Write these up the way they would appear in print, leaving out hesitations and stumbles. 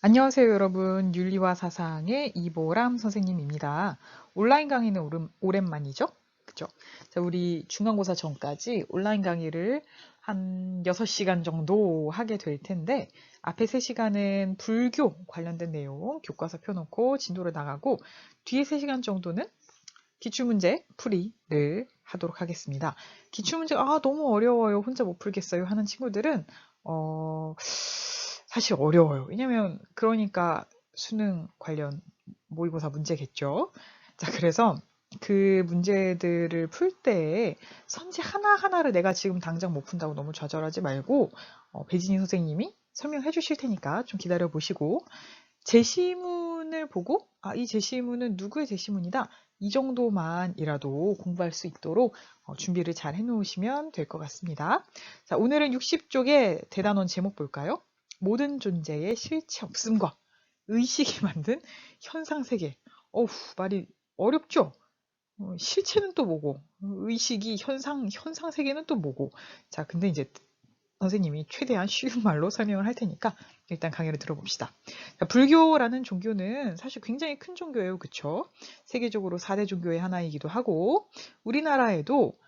안녕하세요, 여러분. 윤리와 사상의 이보람 선생님입니다. 온라인 강의는 오랜만이죠? 그죠? 자, 우리 중간고사 전까지 온라인 강의를 한 6시간 정도 하게 될 텐데, 앞에 3시간은 불교 관련된 내용, 교과서 펴놓고 진도를 나가고, 뒤에 3시간 정도는 기출문제 풀이를 하도록 하겠습니다. 기출문제가 너무 어려워요. 혼자 못 풀겠어요 하는 친구들은 사실 어려워요. 왜냐면 그러니까 수능 관련 모의고사 문제겠죠. 자, 그래서 그 문제들을 풀 때 선지 하나하나를 내가 지금 당장 못 푼다고 너무 좌절하지 말고 배진희 선생님이 설명해 주실 테니까 좀 기다려 보시고 제시문을 보고 이 제시문은 누구의 제시문이다. 이 정도만이라도 공부할 수 있도록 준비를 잘 해놓으시면 될 것 같습니다. 자, 오늘은 60쪽의 대단원 제목 볼까요? 모든 존재의 실체 없음과 의식이 만든 현상세계. 말이 어렵죠? 실체는 또 뭐고, 의식이 현상세계는 또 뭐고. 자, 근데 이제 선생님이 최대한 쉬운 말로 설명을 할 테니까 일단 강의를 들어봅시다. 자, 불교라는 종교는 사실 굉장히 큰 종교예요. 그쵸? 세계적으로 4대 종교의 하나이기도 하고 우리나라에도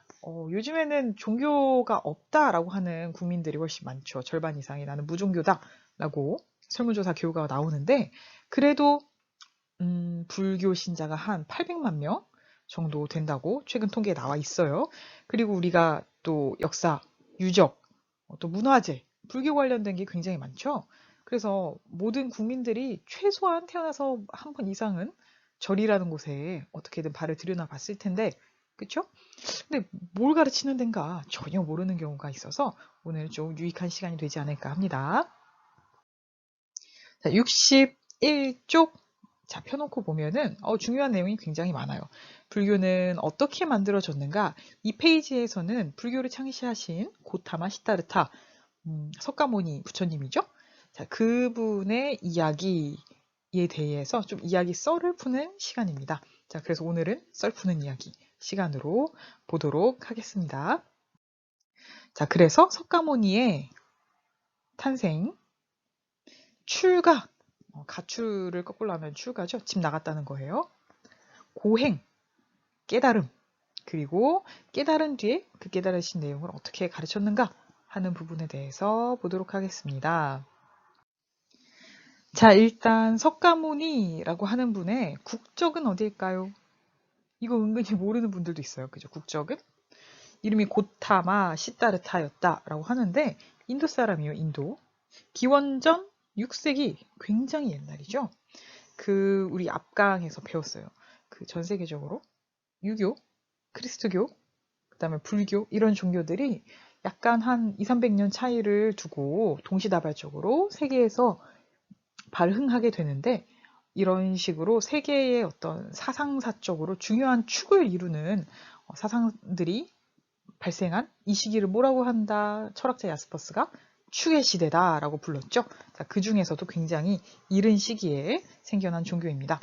요즘에는 종교가 없다라고 하는 국민들이 훨씬 많죠. 절반 이상이 나는 무종교다라고 설문조사 결과가 나오는데 그래도 불교 신자가 한 800만 명 정도 된다고 최근 통계에 나와 있어요. 그리고 우리가 또 역사, 유적, 또 문화재, 불교 관련된 게 굉장히 많죠. 그래서 모든 국민들이 최소한 태어나서 한 번 이상은 절이라는 곳에 어떻게든 발을 들여놔 봤을 텐데, 그쵸? 근데 뭘 가르치는 데인가 전혀 모르는 경우가 있어서 오늘 좀 유익한 시간이 되지 않을까 합니다. 자, 61쪽 자, 펴놓고 보면은 중요한 내용이 굉장히 많아요. 불교는 어떻게 만들어졌는가? 이 페이지에서는 불교를 창시하신 고타마 시타르타 석가모니 부처님이죠. 자, 그분의 이야기에 대해서 좀 이야기 썰을 푸는 시간입니다. 자, 그래서 오늘은 썰 푸는 이야기 시간으로 보도록 하겠습니다. 자, 그래서 석가모니의 탄생, 출가, 가출을 거꾸로 하면 출가죠. 집 나갔다는 거예요. 고행, 깨달음, 그리고 깨달은 뒤에 그 깨달으신 내용을 어떻게 가르쳤는가 하는 부분에 대해서 보도록 하겠습니다. 자, 일단 석가모니라고 하는 분의 국적은 어디일까요? 이거 은근히 모르는 분들도 있어요. 그죠? 국적은? 이름이 고타마 시타르타였다라고 하는데 인도 사람이에요. 인도. 기원전 6세기 굉장히 옛날이죠. 우리 앞강에서 배웠어요. 전 세계적으로 유교, 크리스트교, 그다음에 불교 이런 종교들이 약간 한 2, 300년 차이를 두고 동시다발적으로 세계에서 발흥하게 되는데 이런 식으로 세계의 어떤 사상사적으로 중요한 축을 이루는 사상들이 발생한 이 시기를 뭐라고 한다? 철학자 야스퍼스가 축의 시대다라고 불렀죠. 자, 그 중에서도 굉장히 이른 시기에 생겨난 종교입니다.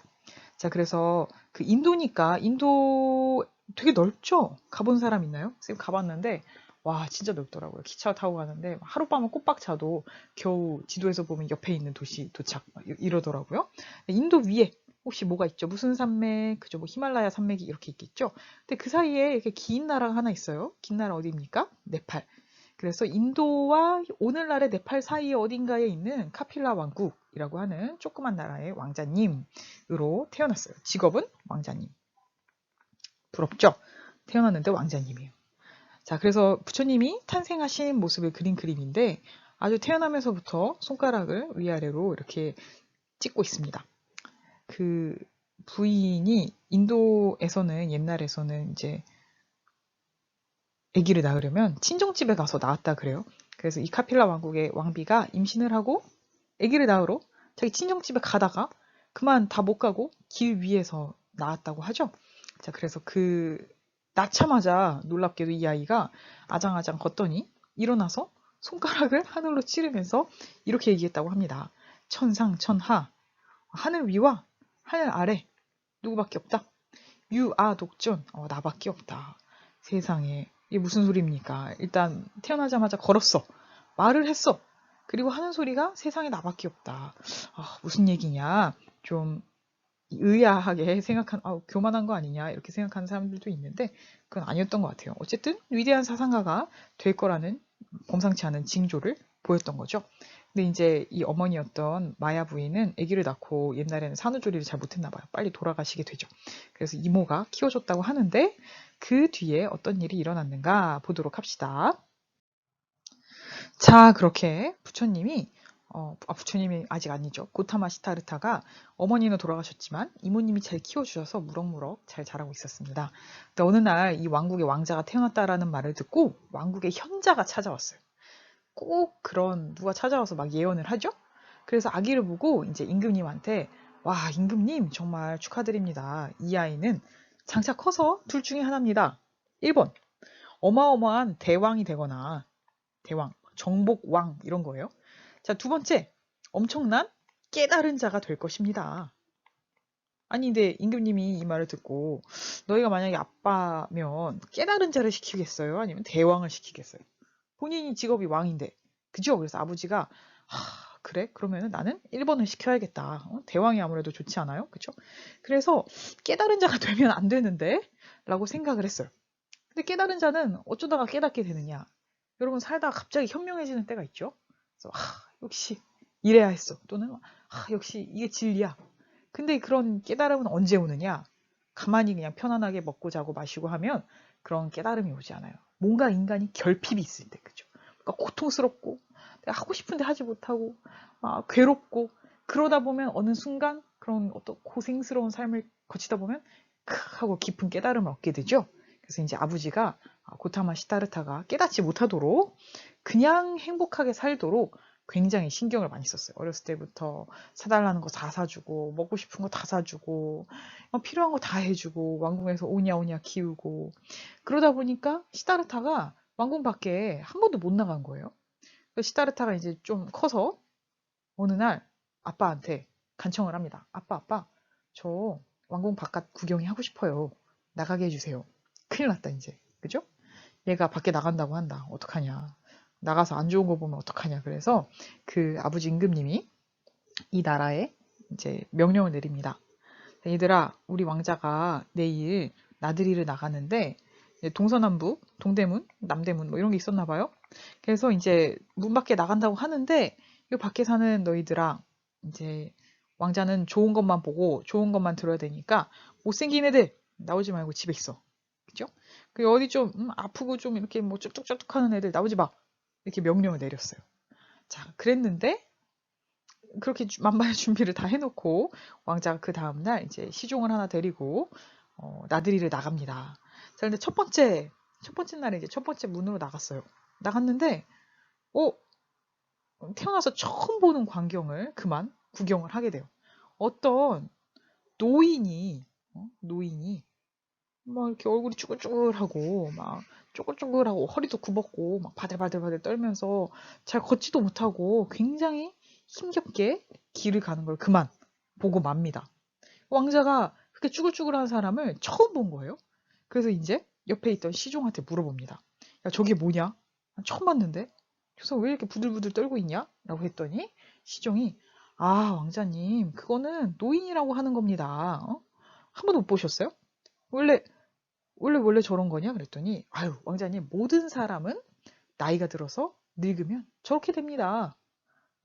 자, 그래서 그 인도니까 인도 되게 넓죠? 가본 사람 있나요? 쌤 가봤는데 와 진짜 넓더라고요. 기차 타고 가는데 하룻밤은 꼬박 자도 겨우 지도에서 보면 옆에 있는 도시 도착 이러더라고요. 인도 위에 혹시 뭐가 있죠? 무슨 산맥, 그죠? 뭐 히말라야 산맥이 이렇게 있겠죠? 근데 그 사이에 이렇게 긴 나라가 하나 있어요. 긴 나라 어디입니까? 네팔. 그래서 인도와 오늘날의 네팔 사이 어딘가에 있는 카필라 왕국이라고 하는 조그만 나라의 왕자님으로 태어났어요. 직업은 왕자님. 부럽죠? 태어났는데 왕자님이에요. 자, 그래서 부처님이 탄생하신 모습을 그린 그림인데 아주 태어나면서부터 손가락을 위아래로 이렇게 찍고 있습니다. 그 부인이 인도에서는 옛날에서는 이제 아기를 낳으려면 친정집에 가서 낳았다 그래요. 그래서 이 카필라 왕국의 왕비가 임신을 하고 아기를 낳으러 자기 친정집에 가다가 그만 다 못 가고 길 위에서 낳았다고 하죠. 자, 그래서 낳자마자 놀랍게도 이 아이가 아장아장 걷더니 일어나서 손가락을 하늘로 찌르면서 이렇게 얘기했다고 합니다. 천상천하, 하늘 위와 하늘 아래 누구밖에 없다. 유아 독존, 나밖에 없다. 세상에 이게 무슨 소리입니까? 일단 태어나자마자 걸었어. 말을 했어. 그리고 하는 소리가 세상에 나밖에 없다. 아, 무슨 얘기냐? 좀 의아하게 교만한 거 아니냐 이렇게 생각하는 사람들도 있는데 그건 아니었던 것 같아요. 어쨌든 위대한 사상가가 될 거라는 범상치 않은 징조를 보였던 거죠. 근데 이제 이 어머니였던 마야 부인은 아기를 낳고 옛날에는 산후조리를 잘 못했나 봐요. 빨리 돌아가시게 되죠. 그래서 이모가 키워줬다고 하는데 그 뒤에 어떤 일이 일어났는가 보도록 합시다. 자, 그렇게 부처님이 아직 아니죠. 고타마 시타르타가 어머니는 돌아가셨지만 이모님이 잘 키워주셔서 무럭무럭 잘 자라고 있었습니다. 근데 어느 날 이 왕국의 왕자가 태어났다라는 말을 듣고 왕국의 현자가 찾아왔어요. 꼭 그런 누가 찾아와서 막 예언을 하죠? 그래서 아기를 보고 이제 임금님한테 와, 임금님 정말 축하드립니다. 이 아이는 장차 커서 둘 중에 하나입니다. 1번, 어마어마한 대왕이 되거나 대왕, 정복왕 이런 거예요. 자, 두 번째, 엄청난 깨달은 자가 될 것입니다. 아니, 근데 임금님이 이 말을 듣고 너희가 만약에 아빠면 깨달은 자를 시키겠어요? 아니면 대왕을 시키겠어요? 본인이 직업이 왕인데. 그죠? 그래서 아버지가 그래? 그러면 나는 1번을 시켜야겠다. 대왕이 아무래도 좋지 않아요? 그죠? 그래서 깨달은 자가 되면 안 되는데? 라고 생각을 했어요. 근데 깨달은 자는 어쩌다가 깨닫게 되느냐? 여러분 살다가 갑자기 현명해지는 때가 있죠? 그래서 역시 이래야 했어. 또는 역시 이게 진리야. 근데 그런 깨달음은 언제 오느냐? 가만히 그냥 편안하게 먹고 자고 마시고 하면 그런 깨달음이 오지 않아요. 뭔가 인간이 결핍이 있을 때, 그죠? 그러니까 고통스럽고 내가 하고 싶은데 하지 못하고 막 괴롭고 그러다 보면 어느 순간 그런 어떤 고생스러운 삶을 거치다 보면 하고 깊은 깨달음을 얻게 되죠. 그래서 이제 아버지가 고타마 시타르타가 깨닫지 못하도록 그냥 행복하게 살도록 굉장히 신경을 많이 썼어요. 어렸을 때부터 사달라는 거 다 사주고 먹고 싶은 거 다 사주고 필요한 거 다 해주고 왕궁에서 오냐오냐 키우고 그러다 보니까 시타르타가 왕궁 밖에 한 번도 못 나간 거예요. 시타르타가 이제 좀 커서 어느 날 아빠한테 간청을 합니다. 아빠, 저 왕궁 바깥 구경이 하고 싶어요. 나가게 해주세요. 큰일 났다 이제. 그죠? 얘가 밖에 나간다고 한다. 어떡하냐. 나가서 안 좋은 거 보면 어떡하냐. 그래서 그 아버지 임금님이 이 나라에 이제 명령을 내립니다. 얘들아, 우리 왕자가 내일 나들이를 나가는데 동서남북, 동대문, 남대문 뭐 이런 게 있었나 봐요. 그래서 이제 문 밖에 나간다고 하는데 이 밖에 사는 너희들아 이제 왕자는 좋은 것만 보고 좋은 것만 들어야 되니까 못생긴 애들 나오지 말고 집에 있어. 그죠? 그 어디 좀 아프고 좀 이렇게 뭐 쭈뚝쭈뚝 하는 애들 나오지 마. 이렇게 명령을 내렸어요. 자, 그랬는데 그렇게 만반의 준비를 다 해놓고 왕자가 그 다음날 이제 시종을 하나 데리고 나들이를 나갑니다. 자, 근데 첫 번째 날에 이제 첫 번째 문으로 나갔어요. 나갔는데 태어나서 처음 보는 광경을 그만 구경을 하게 돼요. 어떤 노인이 막 이렇게 얼굴이 쭈글쭈글하고 막 쪼글쪼글하고 허리도 굽었고 막 바들바들 떨면서 잘 걷지도 못하고 굉장히 힘겹게 길을 가는 걸 그만 보고 맙니다. 왕자가 그렇게 쭈글쭈글한 사람을 처음 본 거예요. 그래서 이제 옆에 있던 시종한테 물어봅니다. 야, 저게 뭐냐? 처음 봤는데? 그래서 왜 이렇게 부들부들 떨고 있냐? 라고 했더니 시종이 왕자님 그거는 노인이라고 하는 겁니다. 한 번도 못 보셨어요? 원래 원래 저런 거냐? 그랬더니 아유 왕자님 모든 사람은 나이가 들어서 늙으면 저렇게 됩니다.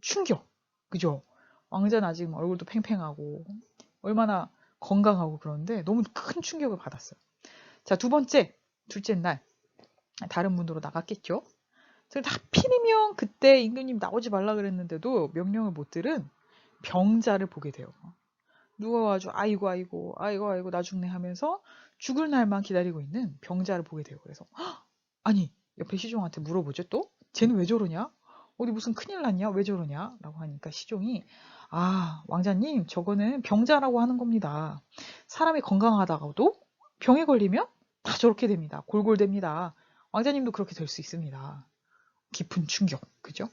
충격. 그죠? 왕자는 아직 얼굴도 팽팽하고 얼마나 건강하고 그런데 너무 큰 충격을 받았어요. 자, 둘째 날 다른 문으로 나갔겠죠? 그래서 하필이면 그때 임금님 나오지 말라 그랬는데도 명령을 못 들은 병자를 보게 돼요. 누워가지고 아이고 나 죽네 하면서 죽을 날만 기다리고 있는 병자를 보게 돼요. 그래서 아니 옆에 시종한테 물어보죠 또 쟤는 왜 저러냐? 어디 무슨 큰일 났냐? 왜 저러냐? 라고 하니까 시종이 왕자님 저거는 병자라고 하는 겁니다. 사람이 건강하다가도 병에 걸리면 다 저렇게 됩니다. 골골됩니다. 왕자님도 그렇게 될 수 있습니다. 깊은 충격. 그죠?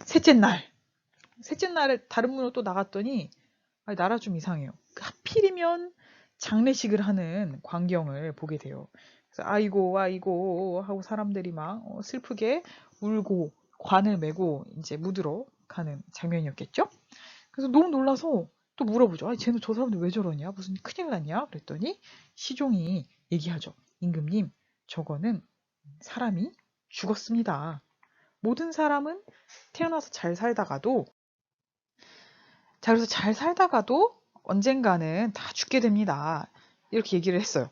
셋째 날에 다른 문으로 또 나갔더니 나라 좀 이상해요. 하필이면 장례식을 하는 광경을 보게 돼요. 그래서 아이고 하고 사람들이 막 슬프게 울고 관을 메고 이제 묻으러 가는 장면이었겠죠? 그래서 너무 놀라서 또 물어보죠. 아니, 쟤는 저 사람들 왜 저러냐? 무슨 큰일 났냐? 그랬더니 시종이 얘기하죠. 임금님, 저거는 사람이 죽었습니다. 모든 사람은 태어나서 잘 살다가도, 자, 그래서 잘 살다가도 언젠가는 다 죽게 됩니다. 이렇게 얘기를 했어요.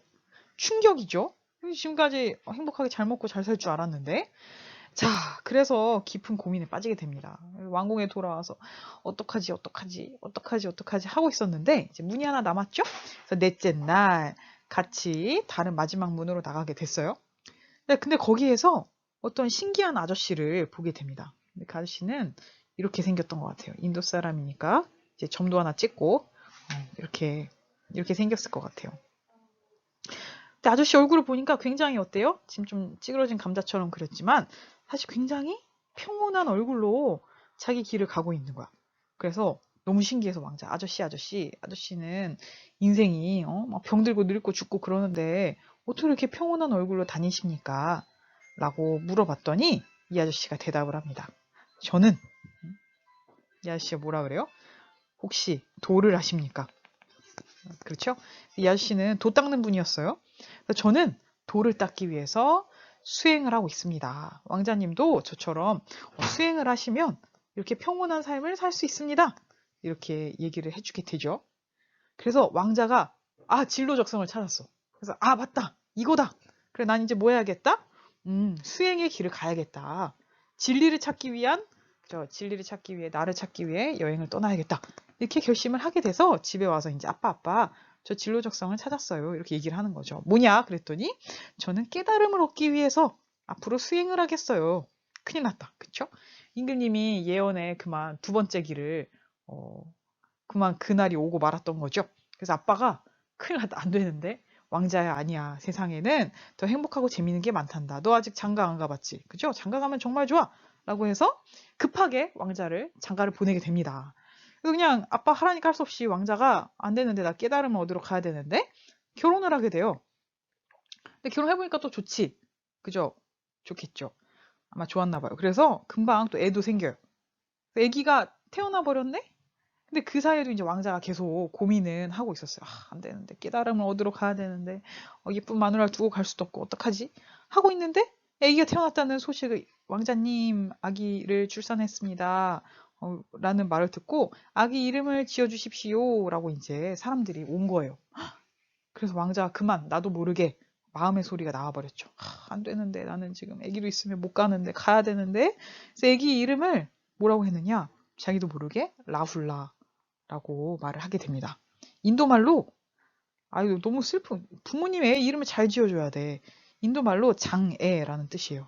충격이죠? 지금까지 행복하게 잘 먹고 잘 살 줄 알았는데. 자, 그래서 깊은 고민에 빠지게 됩니다. 왕궁에 돌아와서 어떡하지 하고 있었는데 이제 문이 하나 남았죠? 그래서 넷째 날 같이 다른 마지막 문으로 나가게 됐어요. 근데 거기에서 어떤 신기한 아저씨를 보게 됩니다. 근데 그 아저씨는 이렇게 생겼던 것 같아요. 인도 사람이니까 이제 점도 하나 찍고 이렇게 생겼을 것 같아요. 근데 아저씨 얼굴을 보니까 굉장히 어때요? 지금 좀 찌그러진 감자처럼 그렸지만 사실 굉장히 평온한 얼굴로 자기 길을 가고 있는 거야. 그래서 너무 신기해서 왕자 아저씨는 인생이 막 병들고 늙고 죽고 그러는데 어떻게 이렇게 평온한 얼굴로 다니십니까? 라고 물어봤더니 이 아저씨가 대답을 합니다. 저는 이 아저씨가 뭐라 그래요? 혹시 도를 아십니까? 그렇죠? 이 아저씨는 도 닦는 분이었어요. 그래서 저는 도를 닦기 위해서 수행을 하고 있습니다. 왕자님도 저처럼 수행을 하시면 이렇게 평온한 삶을 살 수 있습니다. 이렇게 얘기를 해주게 되죠. 그래서 왕자가 진로적성을 찾았어. 그래서 맞다. 이거다. 그래, 난 이제 뭐 해야겠다? 수행의 길을 가야겠다. 진리를 찾기 위해 나를 찾기 위해 여행을 떠나야겠다. 이렇게 결심을 하게 돼서 집에 와서 이제 아빠, 저 진로적성을 찾았어요. 이렇게 얘기를 하는 거죠. 뭐냐? 그랬더니 저는 깨달음을 얻기 위해서 앞으로 수행을 하겠어요. 큰일 났다. 그쵸? 임금님이 예언의 그만 두 번째 길을 그만 그날이 오고 말았던 거죠. 그래서 아빠가 큰일 났다. 안 되는데. 왕자야, 아니야. 세상에는 더 행복하고 재밌는 게 많단다. 너 아직 장가 안 가봤지? 그죠? 장가 가면 정말 좋아. 라고 해서 급하게 왕자를 장가를 보내게 됩니다. 그래서 그냥 아빠 하라니까 할 수 없이 왕자가 안 되는데 나 깨달음을 얻으러 가야 되는데 결혼을 하게 돼요. 근데 결혼해보니까 또 좋지. 그죠? 좋겠죠. 아마 좋았나 봐요. 그래서 금방 또 애도 생겨요. 애기가 태어나 버렸네? 근데 그 사이에도 이제 왕자가 계속 고민은 하고 있었어요. 안 되는데 깨달음을 얻으러 가야 되는데 예쁜 마누라를 두고 갈 수도 없고 어떡하지? 하고 있는데 아기가 태어났다는 소식을 왕자님 아기를 출산했습니다. 라는 말을 듣고 아기 이름을 지어주십시오 라고 이제 사람들이 온 거예요. 그래서 왕자가 그만 나도 모르게 마음의 소리가 나와버렸죠. 안 되는데 나는 지금 아기도 있으면 못 가는데 가야 되는데 그래서 아기 이름을 뭐라고 했느냐? 자기도 모르게 라훌라 라고 말을 하게 됩니다. 인도말로 아유 너무 슬픈 부모님 애 이름을 잘 지어줘야 돼. 인도말로 장애라는 뜻이에요.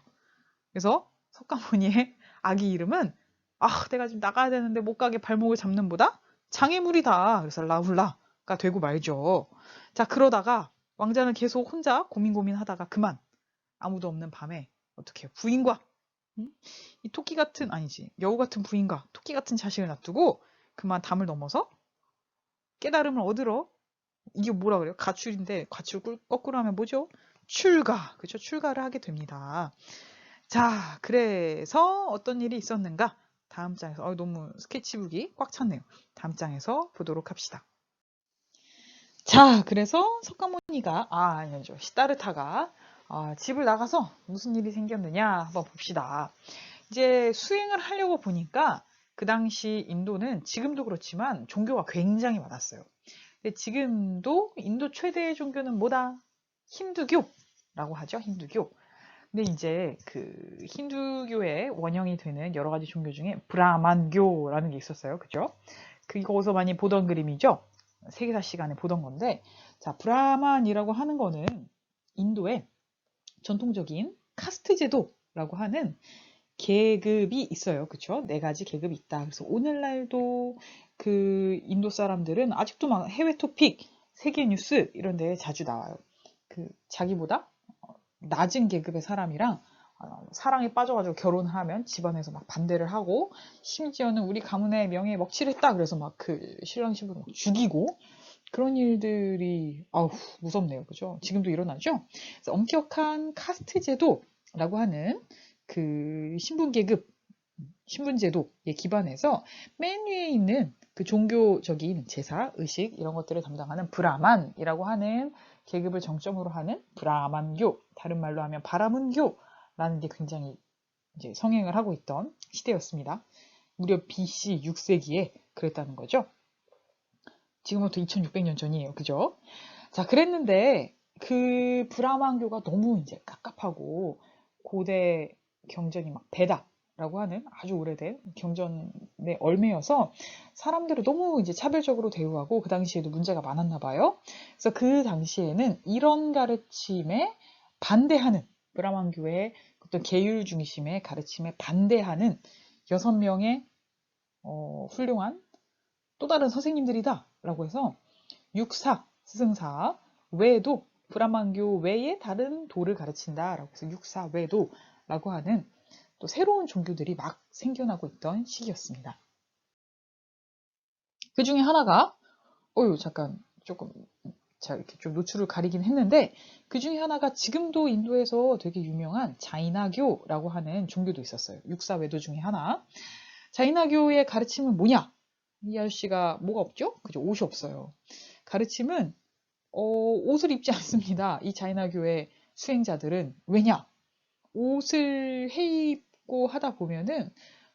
그래서 석가모니의 아기 이름은 내가 지금 나가야 되는데 못 가게 발목을 잡는 보다 장애물이다. 그래서 라훌라가 되고 말죠. 자, 그러다가 왕자는 계속 혼자 고민하다가 그만 아무도 없는 밤에 어떻게 해요? 부인과 이 토끼 같은 아니지 여우 같은 부인과 토끼 같은 자식을 놔두고 그만 담을 넘어서 깨달음을 얻으러 이게 뭐라 그래요? 가출인데 가출 거꾸로 하면 뭐죠? 출가. 그죠? 출가를 하게 됩니다. 자, 그래서 어떤 일이 있었는가? 다음 장에서 너무 스케치북이 꽉 찼네요. 다음 장에서 보도록 합시다. 자, 그래서 석가모니가 아니죠. 시다르타가 집을 나가서 무슨 일이 생겼느냐 한번 봅시다. 이제 수행을 하려고 보니까 그 당시 인도는 지금도 그렇지만 종교가 굉장히 많았어요. 근데 지금도 인도 최대의 종교는 뭐다? 힌두교라고 하죠. 힌두교. 근데 이제 그 힌두교의 원형이 되는 여러 가지 종교 중에 브라만교라는 게 있었어요. 그죠? 그거 어디서 많이 보던 그림이죠? 세계사 시간에 보던 건데, 자, 브라만이라고 하는 거는 인도의 전통적인 카스트 제도라고 하는 계급이 있어요. 그쵸? 네 가지 계급이 있다. 그래서 오늘날도 그 인도 사람들은 아직도 막 해외 토픽, 세계 뉴스 이런 데에 자주 나와요. 그 자기보다 낮은 계급의 사람이랑 사랑에 빠져가지고 결혼하면 집안에서 막 반대를 하고 심지어는 우리 가문의 명예에 먹칠했다. 그래서 막 그 신랑 신부를 막 죽이고 그런 일들이 무섭네요. 그죠? 지금도 일어나죠? 그래서 엄격한 카스트 제도라고 하는 그 신분 계급 신분제도에 기반해서 맨 위에 있는 그 종교적인 제사, 의식 이런 것들을 담당하는 브라만이라고 하는 계급을 정점으로 하는 브라만교, 다른 말로 하면 바라문교라는 게 굉장히 이제 성행을 하고 있던 시대였습니다. 무려 BC 6세기에 그랬다는 거죠. 지금부터 2600년 전이에요. 그죠? 자, 그랬는데 그 브라만교가 너무 이제 깝깝하고 고대 경전이 막 베다라고 하는 아주 오래된 경전의 얼매여서 사람들을 너무 이제 차별적으로 대우하고 그 당시에도 문제가 많았나 봐요. 그래서 그 당시에는 이런 가르침에 반대하는 브라만교의 어떤 계율 중심의 가르침에 반대하는 6명의 훌륭한 또 다른 선생님들이다 라고 해서 육사, 스승사 외에도 브라만교 외에 다른 도를 가르친다 라고 해서 육사 외도라고 하는 또 새로운 종교들이 막 생겨나고 있던 시기였습니다. 그 중에 하나가 잠깐 조금 이렇게 좀 노출을 가리긴 했는데 그 중에 하나가 지금도 인도에서 되게 유명한 자이나교라고 하는 종교도 있었어요. 육사 외도 중에 하나. 자이나교의 가르침은 뭐냐? 이 아저씨가 뭐가 없죠? 그죠? 옷이 없어요. 가르침은 옷을 입지 않습니다. 이 자이나교의 수행자들은. 왜냐? 옷을 해 입고 하다 보면은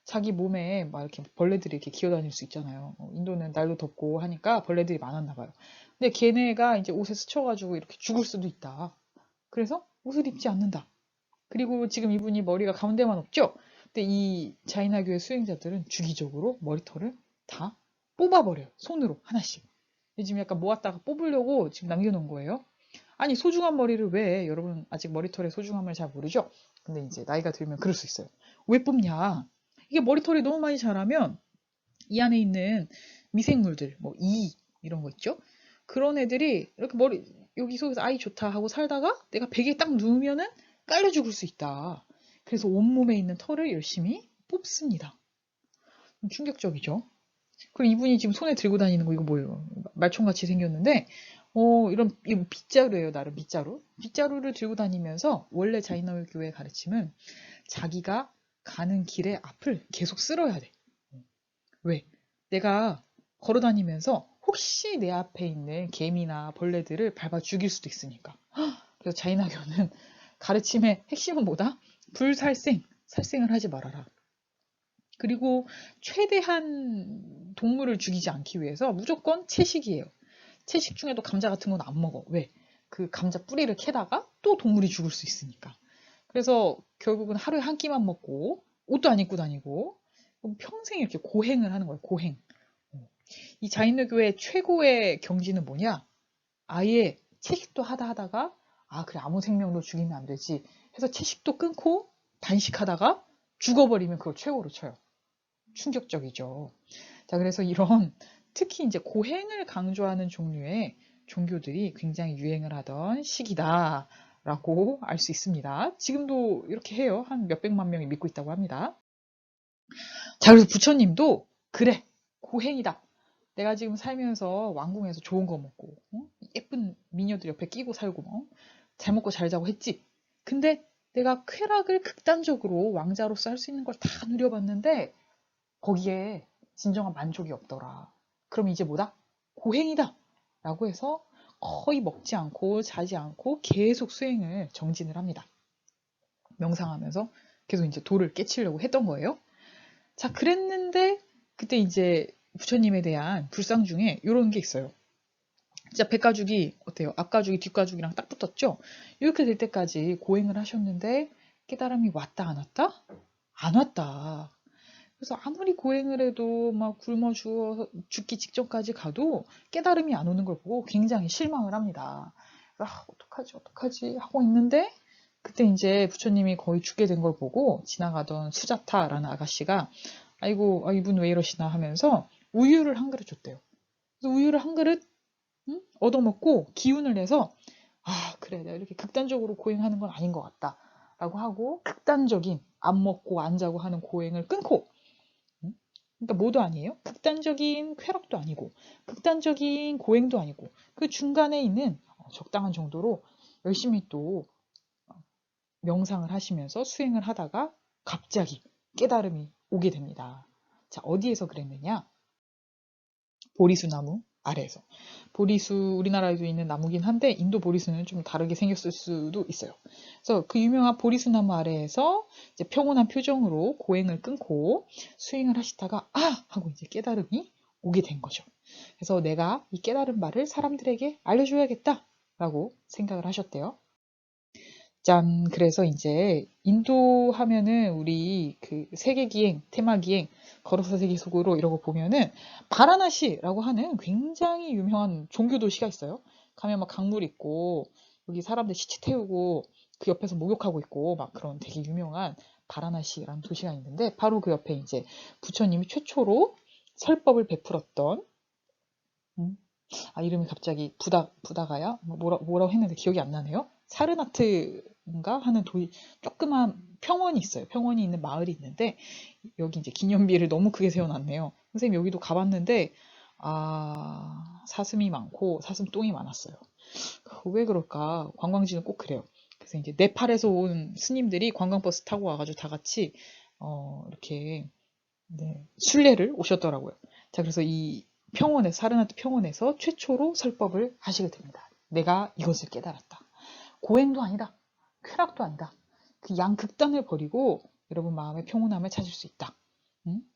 자기 몸에 막 이렇게 벌레들이 이렇게 기어다닐 수 있잖아요. 인도는 날도 덥고 하니까 벌레들이 많았나 봐요. 근데 걔네가 이제 옷에 스쳐가지고 이렇게 죽을 수도 있다. 그래서 옷을 입지 않는다. 그리고 지금 이분이 머리가 가운데만 없죠? 근데 이 자이나교의 수행자들은 주기적으로 머리털을 다 뽑아버려요. 손으로 하나씩. 지금 약간 모았다가 뽑으려고 지금 남겨놓은 거예요. 아니 소중한 머리를 왜 여러분 아직 머리털의 소중함을 잘 모르죠? 근데 이제 나이가 들면 그럴 수 있어요. 왜 뽑냐? 이게 머리털이 너무 많이 자라면 이 안에 있는 미생물들, 뭐 이 이런 거 있죠? 그런 애들이 이렇게 머리 여기 속에서 아이 좋다 하고 살다가 내가 베개에 딱 누우면은 깔려 죽을 수 있다. 그래서 온몸에 있는 털을 열심히 뽑습니다. 충격적이죠? 그리고 이분이 지금 손에 들고 다니는 거 이거 뭐예요? 말총같이 생겼는데 이거 빗자루예요. 나름 빗자루. 빗자루를 들고 다니면서 원래 자이나의 교회 가르침은 자기가 가는 길의 앞을 계속 쓸어야 돼. 왜? 내가 걸어 다니면서 혹시 내 앞에 있는 개미나 벌레들을 밟아 죽일 수도 있으니까. 그래서 자이나교는 가르침의 핵심은 뭐다? 불살생, 살생을 하지 말아라. 그리고 최대한 동물을 죽이지 않기 위해서 무조건 채식이에요. 채식 중에도 감자 같은 건 안 먹어. 왜? 그 감자 뿌리를 캐다가 또 동물이 죽을 수 있으니까. 그래서 결국은 하루에 한 끼만 먹고 옷도 안 입고 다니고 평생 이렇게 고행을 하는 거예요. 고행. 이 자인교의 최고의 경지는 뭐냐? 아예 채식도 하다가 그래 아무 생명도 죽이면 안 되지 해서 채식도 끊고 단식하다가 죽어버리면 그걸 최고로 쳐요. 충격적이죠. 자, 그래서 이런 특히 이제 고행을 강조하는 종류의 종교들이 굉장히 유행을 하던 시기다라고 알 수 있습니다. 지금도 이렇게 해요. 한 몇백만 명이 믿고 있다고 합니다. 자, 그래서 부처님도 그래, 고행이다. 내가 지금 살면서 왕궁에서 좋은 거 먹고 예쁜 미녀들 옆에 끼고 살고 잘 먹고 잘 자고 했지. 근데 내가 쾌락을 극단적으로 왕자로서 할 수 있는 걸 다 누려봤는데 거기에 진정한 만족이 없더라. 그럼 이제 뭐다? 고행이다. 라고 해서 거의 먹지 않고 자지 않고 계속 수행을 정진을 합니다. 명상하면서 계속 이제 도를 깨치려고 했던 거예요. 자, 그랬는데 그때 이제 부처님에 대한 불상 중에 이런 게 있어요. 진짜 백가죽이 어때요? 앞가죽이 뒷가죽이랑 딱 붙었죠? 이렇게 될 때까지 고행을 하셨는데 깨달음이 왔다 안 왔다? 안 왔다. 그래서 아무리 고행을 해도 막 굶어 죽기 직전까지 가도 깨달음이 안 오는 걸 보고 굉장히 실망을 합니다. 어떡하지 하고 있는데 그때 이제 부처님이 거의 죽게 된 걸 보고 지나가던 수자타라는 아가씨가 아이고 이분 왜 이러시나 하면서 우유를 한 그릇 줬대요. 그래서 우유를 한 그릇 얻어먹고 기운을 내서 그래 내가 이렇게 극단적으로 고행하는 건 아닌 것 같다 라고 하고 극단적인 안 먹고 안 자고 하는 고행을 끊고 그러니까 뭐도 아니에요. 극단적인 쾌락도 아니고 극단적인 고행도 아니고 그 중간에 있는 적당한 정도로 열심히 또 명상을 하시면서 수행을 하다가 갑자기 깨달음이 오게 됩니다. 자, 어디에서 그랬느냐? 보리수나무 아래에서. 보리수 우리나라에도 있는 나무긴 한데 인도 보리수는 좀 다르게 생겼을 수도 있어요. 그래서 그 유명한 보리수나무 아래에서 이제 평온한 표정으로 고행을 끊고 수행을 하시다가 하고 이제 깨달음이 오게 된 거죠. 그래서 내가 이 깨달은 바를 사람들에게 알려줘야겠다라고 생각을 하셨대요. 짠. 그래서 이제 인도 하면은 우리 그 세계기행, 테마기행, 걸어서 세계 속으로 이러고 보면은 바라나시라고 하는 굉장히 유명한 종교 도시가 있어요. 가면 막 강물 있고 여기 사람들 시체 태우고 그 옆에서 목욕하고 있고 막 그런 되게 유명한 바라나시라는 도시가 있는데 바로 그 옆에 이제 부처님이 최초로 설법을 베풀었던 이름이 갑자기 부다가야? 뭐라고 했는데 기억이 안 나네요. 사르나트인가 하는 조그만 평원이 있어요. 평원이 있는 마을이 있는데, 여기 이제 기념비를 너무 크게 세워놨네요. 선생님 여기도 가봤는데, 사슴이 많고, 사슴똥이 많았어요. 왜 그럴까? 관광지는 꼭 그래요. 그래서 이제 네팔에서 온 스님들이 관광버스 타고 와가지고 다 같이, 이렇게, 네, 순례를 오셨더라고요. 자, 그래서 이 사르나트 평원에서 최초로 설법을 하시게 됩니다. 내가 이것을 깨달았다. 고행도 아니다. 쾌락도 아니다. 그 양극단을 버리고 여러분 마음의 평온함을 찾을 수 있다.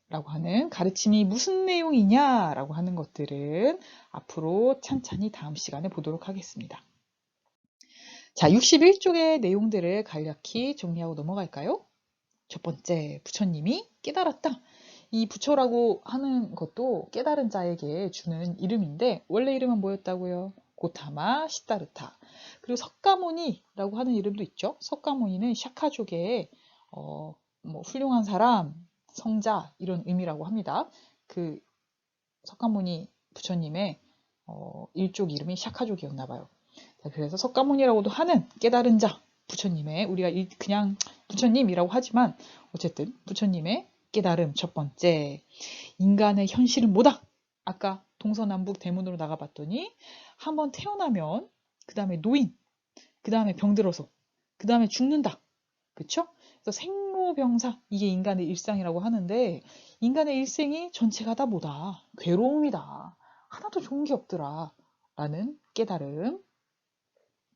라고 하는 가르침이 무슨 내용이냐라고 하는 것들은 앞으로 찬찬히 다음 시간에 보도록 하겠습니다. 자, 61쪽의 내용들을 간략히 정리하고 넘어갈까요? 첫 번째, 부처님이 깨달았다. 이 부처라고 하는 것도 깨달은 자에게 주는 이름인데 원래 이름은 뭐였다고요? 고타마 시타르타. 그리고 석가모니라고 하는 이름도 있죠. 석가모니는 샤카족의 뭐 훌륭한 사람, 성자 이런 의미라고 합니다. 그 석가모니 부처님의 일족 이름이 샤카족이었나 봐요. 그래서 석가모니라고도 하는 깨달은 자 부처님의 우리가 그냥 부처님이라고 하지만 어쨌든 부처님의 깨달음 첫 번째 인간의 현실은 뭐다? 아까 동서남북 대문으로 나가봤더니 한번 태어나면 그 다음에 노인 그 다음에 병들어서 그 다음에 죽는다. 그쵸? 그래서 생로병사 이게 인간의 일상이라고 하는데 인간의 일생이 전체가 다 뭐다? 괴로움이다. 하나도 좋은 게 없더라. 라는 깨달음.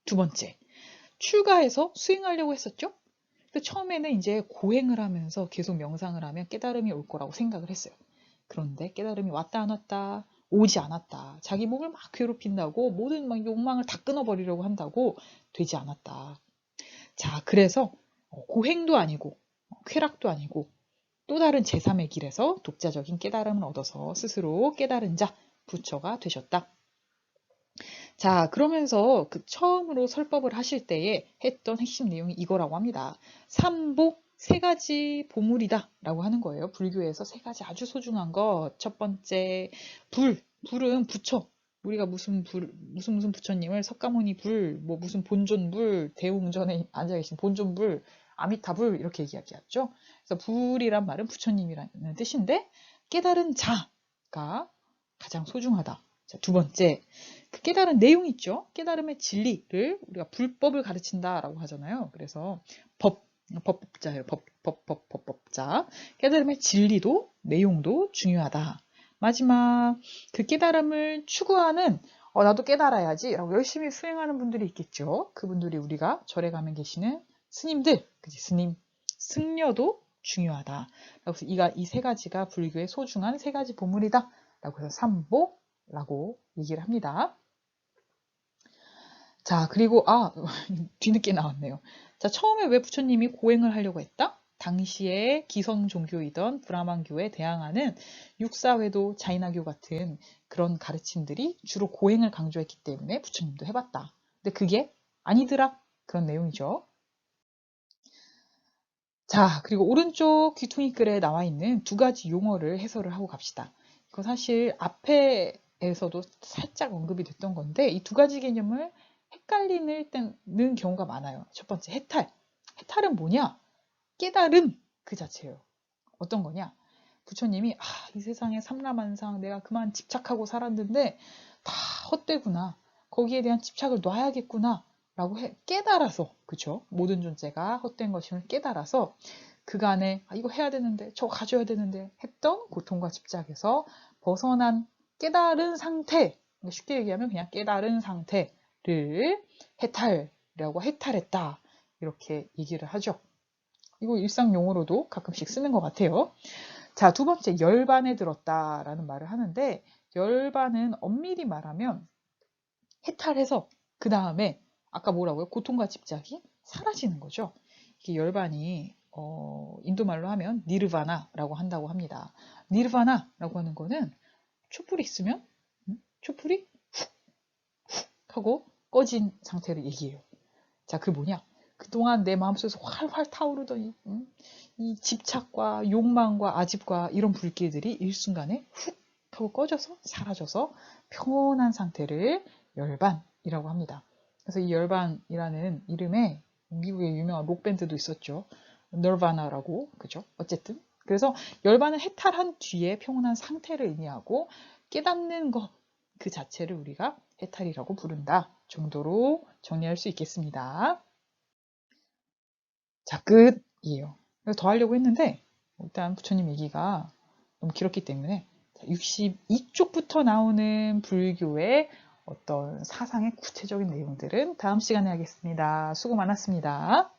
두 번째, 출가해서 수행하려고 했었죠? 처음에는 이제 고행을 하면서 계속 명상을 하면 깨달음이 올 거라고 생각을 했어요. 그런데 깨달음이 왔다 안 왔다, 오지 않았다. 자기 몸을 막 괴롭힌다고 모든 막 욕망을 다 끊어버리려고 한다고 되지 않았다. 자, 그래서 고행도 아니고 쾌락도 아니고 또 다른 제3의 길에서 독자적인 깨달음을 얻어서 스스로 깨달은 자, 부처가 되셨다. 자, 그러면서 그 처음으로 설법을 하실 때에 했던 핵심 내용이 이거라고 합니다. 삼보 세 가지 보물이다 라고 하는 거예요. 불교에서 세 가지 아주 소중한 것. 첫 번째, 불은 부처. 우리가 무슨 부처님을 석가모니 불, 뭐 무슨 본존불, 대웅전에 앉아 계신 본존불, 아미타불 이렇게 얘기하죠. 그래서 불이란 말은 부처님이라는 뜻인데 깨달은 자가 가장 소중하다. 자, 두 번째, 그 깨달은 내용 있죠. 깨달음의 진리를 우리가 불법을 가르친다라고 하잖아요. 그래서 법자예요. 법자. 깨달음의 진리도 내용도 중요하다. 마지막 그 깨달음을 추구하는 나도 깨달아야지 라고 열심히 수행하는 분들이 있겠죠. 그분들이 우리가 절에 가면 계시는 스님들, 그치? 스님, 승려도 중요하다. 그래서 이 세 가지가 불교의 소중한 세 가지 보물이다. 라고 해서 삼보라고 얘기를 합니다. 자, 그리고 뒤늦게 나왔네요. 자, 처음에 왜 부처님이 고행을 하려고 했다? 당시에 기성 종교이던 브라만교에 대항하는 육사회도 자이나교 같은 그런 가르침들이 주로 고행을 강조했기 때문에 부처님도 해봤다. 근데 그게 아니더라. 그런 내용이죠. 자, 그리고 오른쪽 귀퉁이 글에 나와 있는 두 가지 용어를 해설을 하고 갑시다. 이거 사실 앞에서도 살짝 언급이 됐던 건데 이 두 가지 개념을 헷갈리는 경우가 많아요. 첫 번째, 해탈. 해탈은 뭐냐? 깨달음 그 자체예요. 어떤 거냐? 부처님이 이 세상에 삼라만상 내가 그만 집착하고 살았는데 다 헛되구나. 거기에 대한 집착을 놔야겠구나. 라고 깨달아서, 그쵸? 모든 존재가 헛된 것임을 깨달아서 그간에 이거 해야 되는데 저거 가져야 되는데 했던 고통과 집착에서 벗어난 깨달은 상태, 쉽게 얘기하면 그냥 깨달은 상태를 해탈이라고 해탈했다 이렇게 얘기를 하죠. 이거 일상 용어로도 가끔씩 쓰는 것 같아요. 자, 두 번째, 열반에 들었다라는 말을 하는데 열반은 엄밀히 말하면 해탈해서 그 다음에 아까 뭐라고요? 고통과 집착이 사라지는 거죠. 이게 열반이 인도말로 하면 니르바나라고 한다고 합니다. 니르바나라고 하는 거는 촛불이 있으면 촛불이 훅 하고 꺼진 상태를 얘기해요. 자, 그 뭐냐? 그동안 내 마음속에서 활활 타오르던 이 집착과 욕망과 아집과 이런 불길들이 일순간에 훅 하고 꺼져서 사라져서 평온한 상태를 열반이라고 합니다. 그래서 이 열반이라는 이름에 미국의 유명한 록밴드도 있었죠. 널바나라고, 그죠? 어쨌든. 그래서 열반은 해탈한 뒤에 평온한 상태를 의미하고 깨닫는 것 그 자체를 우리가 해탈이라고 부른다 정도로 정리할 수 있겠습니다. 자, 끝이에요. 더 하려고 했는데 일단 부처님 얘기가 너무 길었기 때문에 62쪽부터 나오는 불교의 어떤 사상의 구체적인 내용들은 다음 시간에 하겠습니다. 수고 많았습니다.